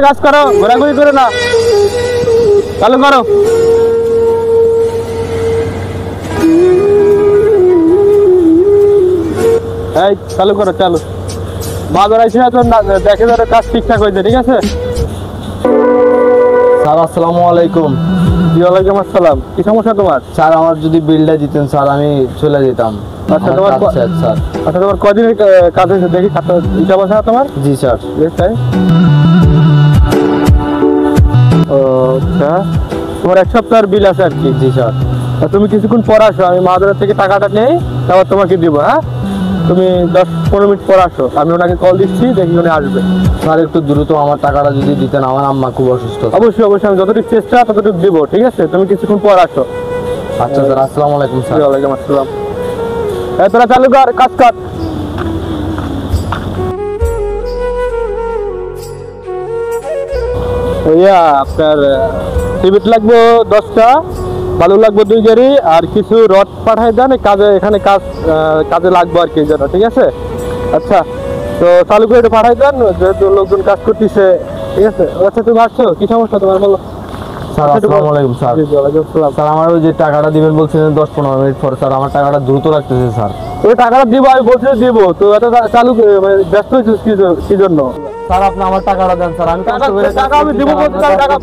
কাজ করো, ঘোরাঘুরি করে না, চালু করো। এই চালু করো, চালু। বাজার আইসি না তো দেখে ধরে কাজ ঠিকঠাক হয়েছে, ঠিক আছে? স্যার আসসালামু আলাইকুম। ওয়ালাইকুম আসসালাম। কি সমস্যা তোমার? স্যার আমার যদি বিলটা দিতেন স্যার আমি চলে যেতাম। আচ্ছা তোমার স্যার আচ্ছা তোমার কদিনের কাজ হয়েছে দেখি, ইটা বসা তোমার? জি স্যার। তাই? ও আচ্ছা, তোমার এক সপ্তাহের বিল আছে আর কি? জি স্যার। তুমি কিছুক্ষণ পর আসো, আমি মাহাজনের থেকে টাকাটা নেই, তারপর তোমাকে দিব। হ্যাঁ, তুমি 10-15 মিনিট পর আসো, আমি ওনাকে কল দিচ্ছি, দেখি উনি আসবে। স্যার একটু দ্রুত আমার টাকাটা যদি দিতেন, আমার আম্মা খুব অসুস্থ। অবশ্যই অবশ্যই, আমি যতটুকু চেষ্টা ততটুকু দিব, ঠিক আছে? তুমি কিছুক্ষণ পর আসো। আচ্ছা স্যার, আসসালামু আলাইকুম স্যার। ওয়ালাইকুম আসসালাম। তোরা চালু কর, কাজ কর। ভাইয়া আপনার সিমেন্ট লাগবে 10টা, বালু লাগবে 2 গাড়ি, আর কিছু রড পাঠাই দেন কাজে, এখানে কাজে লাগবে আর কি জন্য, ঠিক আছে? আচ্ছা, তো চালু করে এটা পাঠাই দেন, যেহেতু লোকজন কাজ করতেছে, ঠিক আছে? আচ্ছা তুমি আসছো, কি সমস্যা তোমার বলো? স্যার আসসালামু আলাইকুম স্যার। স্যার আমার ওই যে টাকাটা দিবেন বলছিলেন 10-15 মিনিট পর, স্যার আমার টাকাটা দ্রুত লাগতেছে স্যার। ওই টাকাটা দিব, আমি বলছি দিব, তো এটা চালু মানে ব্যস্ত হয়েছিস কি জন্য? স্যার আপনি আমার টাকাটা দেন স্যার, আমি টাকা আমি দিব বলছি, টাকা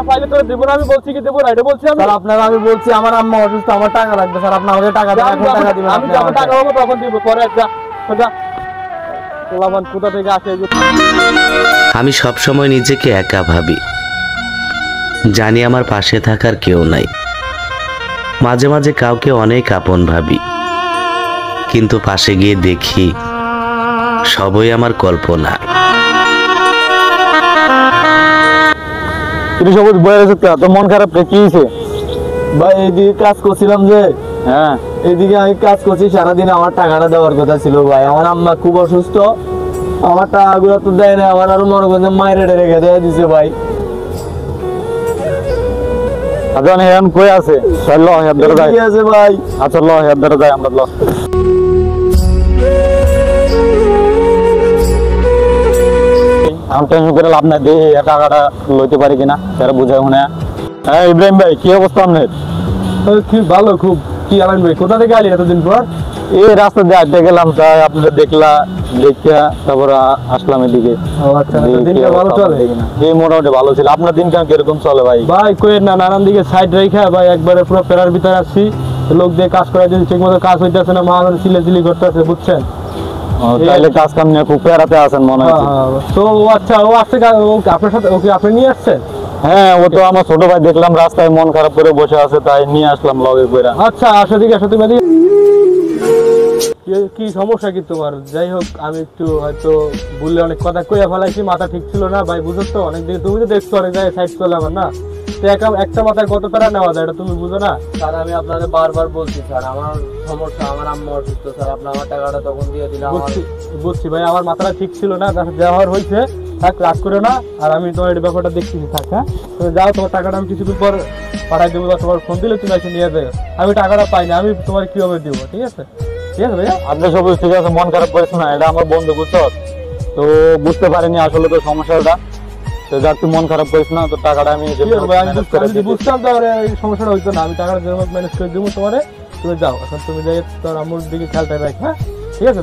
পাইলে তোরা দিব না, আমি বলছি কি দেবো না, এটা বলছি আমি। স্যার আপনাকে আমি বলছি আমার আম্মা অসুস্থ, আমার টাকা লাগবে স্যার, আপনি আমাকে টাকা দেন, এখন টাকা দিবেন। আমি যখন টাকা পাবো তখন দিব, পরে একটা কোথা থেকে আসে। আমি সবসময় নিজেকে একা ভাবি, জানি আমার পাশে থাকার কেউ নাই। মাঝে মাঝে কাউকে অনেক আপন ভাবি, কিন্তু পাশে গিয়ে দেখি সবই আমার কল্পনা। তুমি সবুজ বয়ে গেছো, তো মন খারাপ কি হয়েছে? ভাই এইদিকে কাজ করছিলাম যে, হ্যাঁ এইদিকে আমি কাজ করছি সারাদিন, আমার টাকাটা দেওয়ার কথা ছিল ভাই। আমার আম্মা খুব অসুস্থ, আমার টাকাগুলো তো দেয় না, আমার আরো মনে করেন মায়ের রেখে দেওয়া দিছে ভাই। আচ্ছা এখন কই আছে? ল হেয়ার ধরে যাই। ঠিক আছে ভাই। আচ্ছা ল হেয়ার ধরে যাই আমরা, ল। আমি টেনশন করে লাভ নাই, দেখি টাকাটা লইতে পারি কিনা, তারা বুঝায় মনে। হ্যাঁ ইব্রাহিম ভাই, কি অবস্থা আপনার? খুব ভালো, খুব। কি আলাইন ভাই, কোথা থেকে আলি এতদিন পর? এই রাস্তা দিয়ে আড্ডা গেলাম, তাই আপনারা দেখিয়া তারপর আসলাম এদিকে। আচ্ছা, দিনটা ভালো চলে? এই মোটামুটি ভালো ছিল। আপনার দিন কেমন কিরকম চলে ভাই? ভাই কই না, নানান দিকে সাইড রেখা ভাই একবারে পুরো পেরার ভিতরে আসছি, লোক দিয়ে কাজ করাই দিচ্ছি, ঠিক মতো কাজ হইতেছে না, মাহাজন চিলি করতেছে, বুঝছেন? তাইলে কাজ কাম নিয়ে খুব পেরাতে আছেন মনে হয়। তো আচ্ছা, ও আসছে আপনার সাথে, ওকে আপনি নিয়ে আসছেন? হ্যাঁ, ও তো আমার ছোট ভাই, দেখলাম রাস্তায় মন খারাপ করে বসে আছে, তাই নিয়ে আসলাম লগে করে। আচ্ছা আসো দিকে, আসো তুমি। কি সমস্যা কি তোমার? যাই হোক, আমি একটু হয়তো বললে অনেক কথা কইয়া ফেলাইছি, মাথা ঠিক ছিল না ভাই, বুঝো তো? অনেক দিকে তুমি তো দেখছো অনেক জায়গায় সাইড চলে আমার না, তো একটা মাথায় কত তারা নেওয়া যায় এটা তুমি বুঝো না? স্যার আমি আপনাদের বারবার বলছি স্যার, আমার সমস্যা, আমার আম্মা অসুস্থ স্যার, আপনি আমার টাকাটা তখন দিয়ে দিলে। বুঝছি ভাই, আমার মাথাটা ঠিক ছিল না, ব্যবহার হয়েছে, থাক রাগ করে না, আর আমি তোমার এই ব্যাপারটা দেখছি। থাক, হ্যাঁ তুমি যাও, তোমার টাকাটা আমি কিছুদিন পর পাঠাই দেবো, বা তোমার ফোন দিলে তুমি এসে নিয়ে যাবে। আমি টাকাটা পাই না, আমি তোমার কিভাবে দিব? ঠিক আছে, ঠিক আছে ভাইয়া। আপনি সব ঠিক আছে, মন খারাপ করিস না, এটা আমার বন্ধু, বুঝছো তো? বুঝতে পারিনি আসলে তো সমস্যাটা, তো যাক তুই মন খারাপ করিস না, তো টাকাটা আমি বুঝতাম তো এই সমস্যাটা হইতো না, আমি টাকাটা যেমন ম্যানেজ করে দেবো তোমারে, তুমি যাও এখন, তুমি যাই তোর আম্মুর দিকে খেয়ালটা রাখ। হ্যাঁ ঠিক আছে।